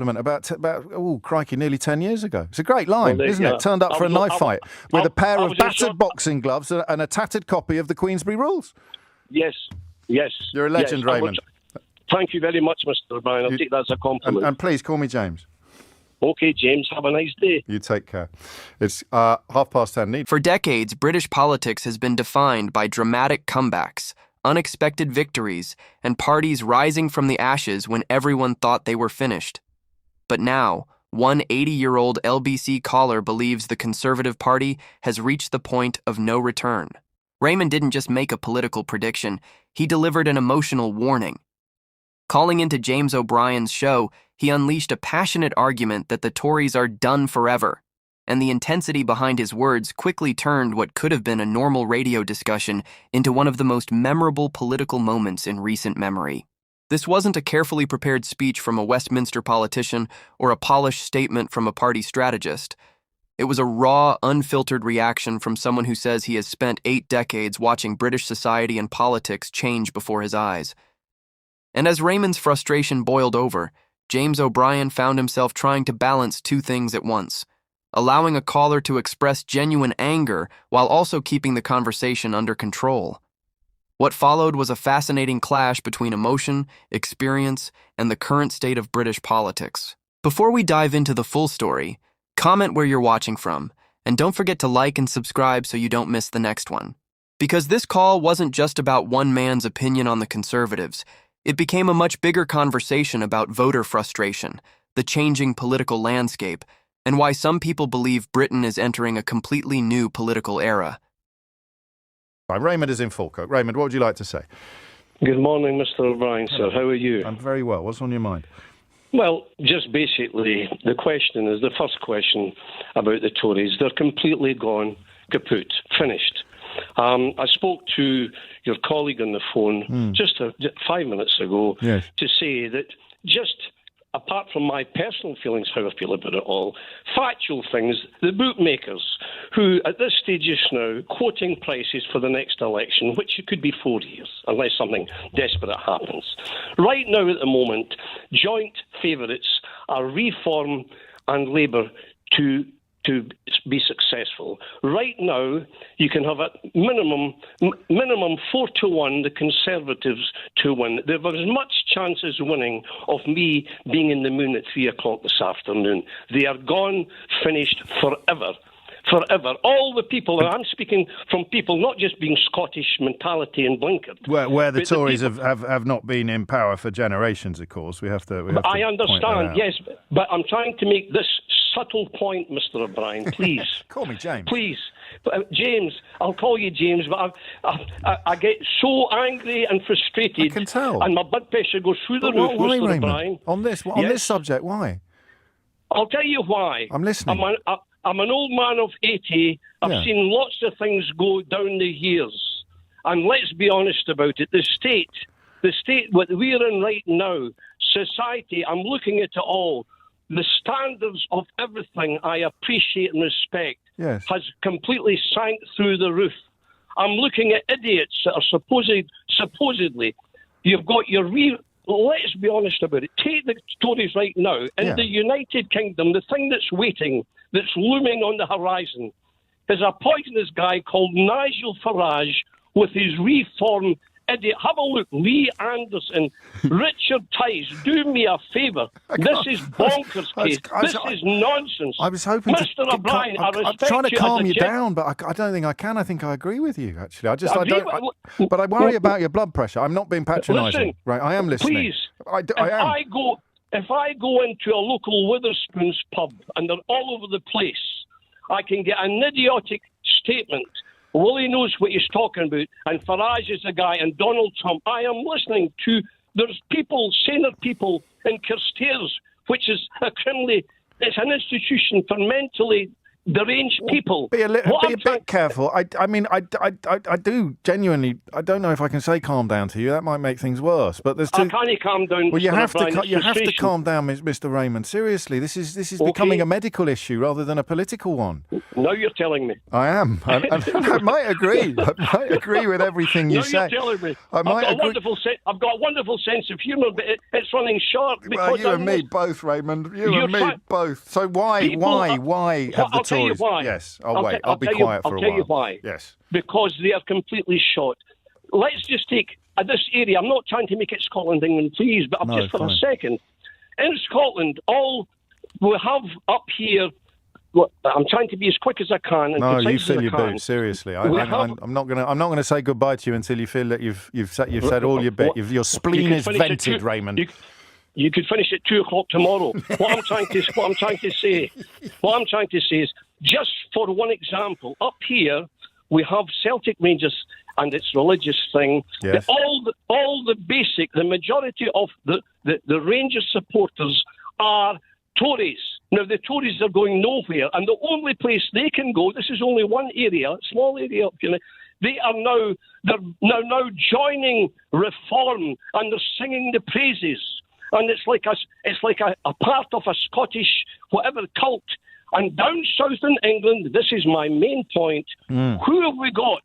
about crikey, nearly 10 years ago. It's a great line, isn't it? Turned up for a knife fight with a pair of battered boxing gloves and a tattered copy of the Queensberry Rules. Yes. You're a legend, Raymond. Thank you very much, Mr. O'Brien. I'll take that as a compliment. And please call me James. Okay, James, have a nice day. You take care. It's 10:30. For decades, British politics has been defined by dramatic comebacks, unexpected victories, and parties rising from the ashes when everyone thought they were finished. But now, one 80-year-old LBC caller believes the Conservative Party has reached the point of no return. Raymond didn't just make a political prediction, he delivered an emotional warning. Calling into James O'Brien's show, he unleashed a passionate argument that the Tories are done forever, and the intensity behind his words quickly turned what could have been a normal radio discussion into one of the most memorable political moments in recent memory. This wasn't a carefully prepared speech from a Westminster politician or a polished statement from a party strategist. It was a raw, unfiltered reaction from someone who says he has spent 8 decades watching British society and politics change before his eyes. And as Raymond's frustration boiled over, James O'Brien found himself trying to balance 2 things at once, allowing a caller to express genuine anger while also keeping the conversation under control. What followed was a fascinating clash between emotion, experience, and the current state of British politics. Before we dive into the full story, comment where you're watching from, and don't forget to like and subscribe so you don't miss the next one. Because this call wasn't just about one man's opinion on the Conservatives. It became a much bigger conversation about voter frustration, the changing political landscape, and why some people believe Britain is entering a completely new political era. Raymond is in Falkirk. Raymond, what would you like to say? Good morning, Mr. O'Brien, sir. How are you? I'm very well. What's on your mind? Well, just basically, the first question about the Tories. They're completely gone, kaput, finished. I spoke to your colleague on the phone just 5 minutes ago to say that just apart from my personal feelings, how I feel about it all, factual things, the bookmakers, who at this stage just now quoting prices for the next election, which could be 4 years, unless something desperate happens. Right now at the moment, joint favourites are Reform and Labour to be successful. Right now, you can have a minimum 4-1, the Conservatives to win. There was as much chance as winning of me being in the moon at 3 o'clock this afternoon. They are gone, finished forever. Forever. All the people, and I'm speaking from people not just being Scottish mentality and blinkered. Where the Tories have not been in power for generations, of course. We have to I understand, yes, but I'm trying to make this subtle point, Mr. O'Brien, please. Call me James. Please. James, I'll call you James, but I get so angry and frustrated. I can tell. And my blood pressure goes through the roof, why, Mr. Raymond? O'Brien. On this subject, why? I'll tell you why. I'm listening. I'm an old man of 80. I've seen lots of things go down the years. And let's be honest about it. The state what we're in right now, society, I'm looking at it all. The standards of everything I appreciate and respect has completely sank through the roof. I'm looking at idiots that are supposedly, you've got your let's be honest about it. Take the Tories right now. In the United Kingdom, the thing that's waiting, that's looming on the horizon, is a poisonous guy called Nigel Farage with his Reform idiot. Have a look. Lee Anderson, Richard Tice, do me a favour. This is bonkers case. This is nonsense. I was hoping Mr. O'Brien, I'm trying to calm you down, but I don't think I can. I think I agree with you, actually. But I worry about your blood pressure. I'm not being patronising. Right, I am listening. Please. I am. If I go into a local Witherspoon's pub and they're all over the place, I can get an idiotic statement. Willie knows what he's talking about, and Farage is the guy, and Donald Trump. I am listening to, there's people, senior people in Carstairs, which is it's an institution for mentally deranged people. Be a bit careful. I mean, I do genuinely. I don't know if I can say calm down to you. That might make things worse. But there's two. I can't calm down. Well, you have Mr. to calm down, Mr. Raymond. Seriously, this is becoming a medical issue rather than a political one. Now you're telling me. I am. I might agree. I might agree with everything you say. Now you're telling me. I've got a wonderful sense of humour, but it's running short. Well, you and me both, Raymond. You and me both. So why have the Tories? Why. Yes, I'll wait. I'll be quiet for a while. I'll tell you why. Yes. Because they are completely shot. Let's just take this area. I'm not trying to make it Scotland, England, please, but just for a second. In Scotland, all we have up here. Look, I'm trying to be as quick as I can. And no, you fill your boots. Seriously, I'm not going to say goodbye to you until you feel that you've said all your bit. Your spleen is vented, Raymond. You could finish at 2:00 tomorrow. What I'm trying to say is, just for one example, up here we have Celtic Rangers and its religious thing. Yes. The majority of the Rangers supporters are Tories. Now the Tories are going nowhere, and the only place they can go, this is only one area, small area up here. They're now joining Reform, and they're singing the praises. And it's like a part of a Scottish whatever cult. And down south in England, this is my main point. Who have we got?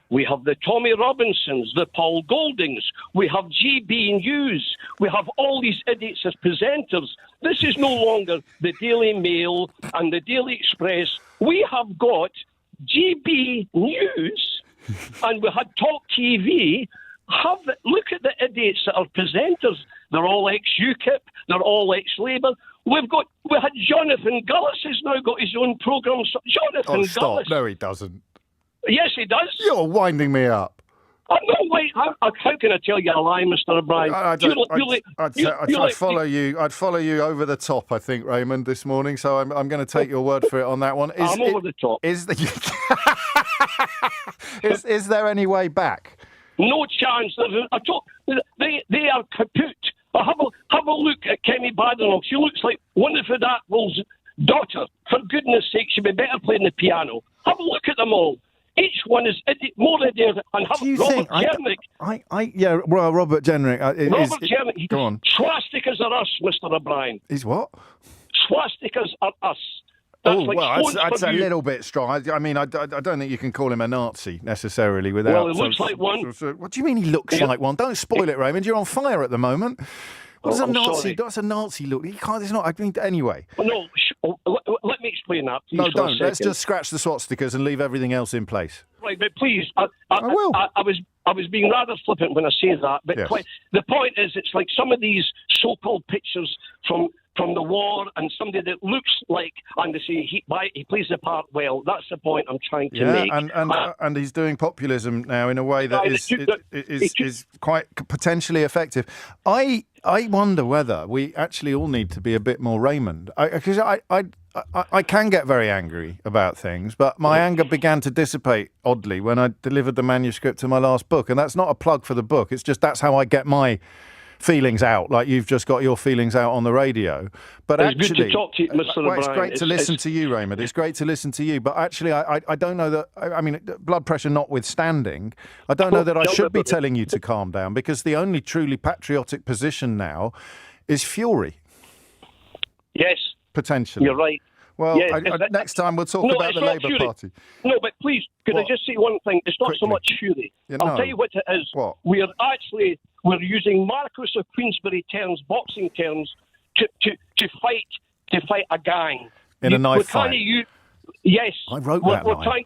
We have the Tommy Robinsons, the Paul Goldings. We have GB News. We have all these idiots as presenters. This is no longer the Daily Mail and the Daily Express. We have got GB News, and we had Talk TV. Look at the idiots that are presenters. They're all ex-UKIP. They're all ex-Labour. We had Jonathan Gullis has now got his own programme. Jonathan Gullis. No, he doesn't. Yes, he does. You're winding me up. I'm not wait. How can I tell you a lie, Mr. O'Brien? I'd follow you. I'd follow you over the top, I think, Raymond, this morning. So I'm going to take your word for it on that one. I'm over the top. Is there any way back? No chance. They are kaput. Have a look at Kemi Badenoch. She looks like one of the Apple's daughter. For goodness sake, she'd be better playing the piano. Have a look at them all. Each one is more idiot. And have Robert Jernick. Robert Jernick. Robert Jernick. Go on. Swastikas are us, Mr. O'Brien. He's what? Swastikas are us. That's a little bit strong. I mean, I don't think you can call him a Nazi necessarily without... Well, he looks like one. What do you mean he looks like one? Don't spoil it, Raymond. You're on fire at the moment. What's a Nazi? What's a Nazi look? You can't. It's not. I mean, anyway. No, let me explain that. Please, no, don't. Let's just scratch the swastikas and leave everything else in place. Right, but please, I will. I was being rather flippant when I say that, but yes. The point is, it's like some of these so-called pictures from the war, and somebody that looks like, and they say he plays the part well. That's the point I'm trying to make. And he's doing populism now in a way that is quite potentially effective. I wonder whether we actually all need to be a bit more Raymond, because I can get very angry about things, but my anger began to dissipate oddly when I delivered the manuscript to my last book, and that's not a plug for the book. It's just that's how I get my feelings out, like you've just got your feelings out on the radio. But it's actually, good to talk to you, Mr. O'Brien. It's great to listen to you, Raymond. It's great to listen to you. But actually, I don't know that. I mean, blood pressure notwithstanding, I don't know that I should be telling you to calm down, because the only truly patriotic position now is fury. Yes, potentially. You're right. Well, next time we'll talk about the Labour Party. No, but please, could I just say one thing? It's not so much fury. I'll tell you what it is. What? We're using Marquis of Queensberry terms, boxing terms, to fight a gang. In a knife fight? Yes. I wrote that line.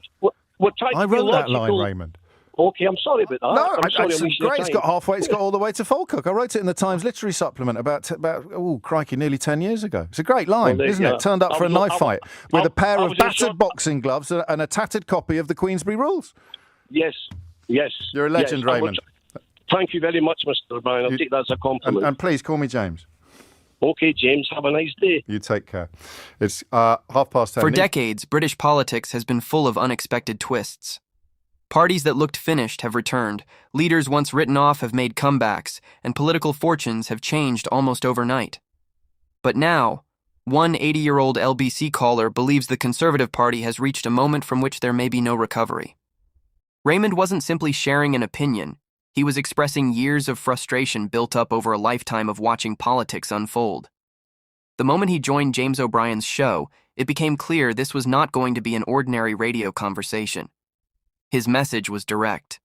We're trying I wrote that line, Raymond. Okay, I'm sorry about that. No, it's great. It's got halfway. It's got all the way to Falkirk. I wrote it in the Times Literary Supplement about nearly 10 years ago. It's a great line, isn't it? Turned up for a knife fight with a pair of battered boxing gloves and a tattered copy of the Queensberry Rules. Yes. You're a legend, Raymond. Thank you very much, Mr. O'Brien. I'll take that as a compliment. And please call me James. Okay, James. Have a nice day. You take care. It's 10:30. For decades, British politics has been full of unexpected twists. Parties that looked finished have returned, leaders once written off have made comebacks, and political fortunes have changed almost overnight. But now, One 80-year-old LBC caller believes the Conservative Party has reached a moment from which there may be no recovery. Raymond wasn't simply sharing an opinion. He was expressing years of frustration built up over a lifetime of watching politics unfold. The moment he joined James O'Brien's show, it became clear this was not going to be an ordinary radio conversation. His message was direct.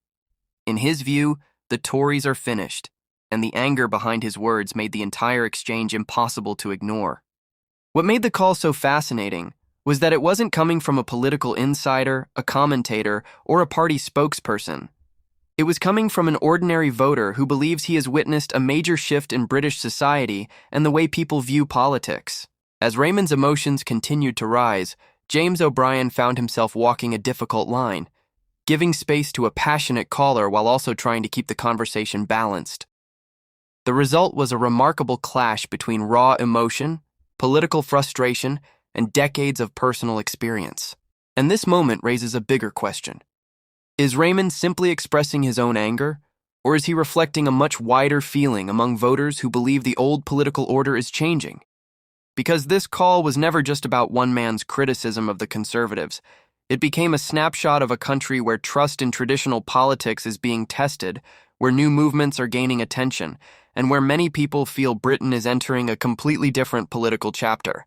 In his view, the Tories are finished, and the anger behind his words made the entire exchange impossible to ignore. What made the call so fascinating was that it wasn't coming from a political insider, a commentator, or a party spokesperson. It was coming from an ordinary voter who believes he has witnessed a major shift in British society and the way people view politics. As Raymond's emotions continued to rise, James O'Brien found himself walking a difficult line, giving space to a passionate caller while also trying to keep the conversation balanced. The result was a remarkable clash between raw emotion, political frustration, and decades of personal experience. And this moment raises a bigger question. Is Raymond simply expressing his own anger, or is he reflecting a much wider feeling among voters who believe the old political order is changing? Because this call was never just about one man's criticism of the Conservatives. It became a snapshot of a country where trust in traditional politics is being tested, where new movements are gaining attention, and where many people feel Britain is entering a completely different political chapter.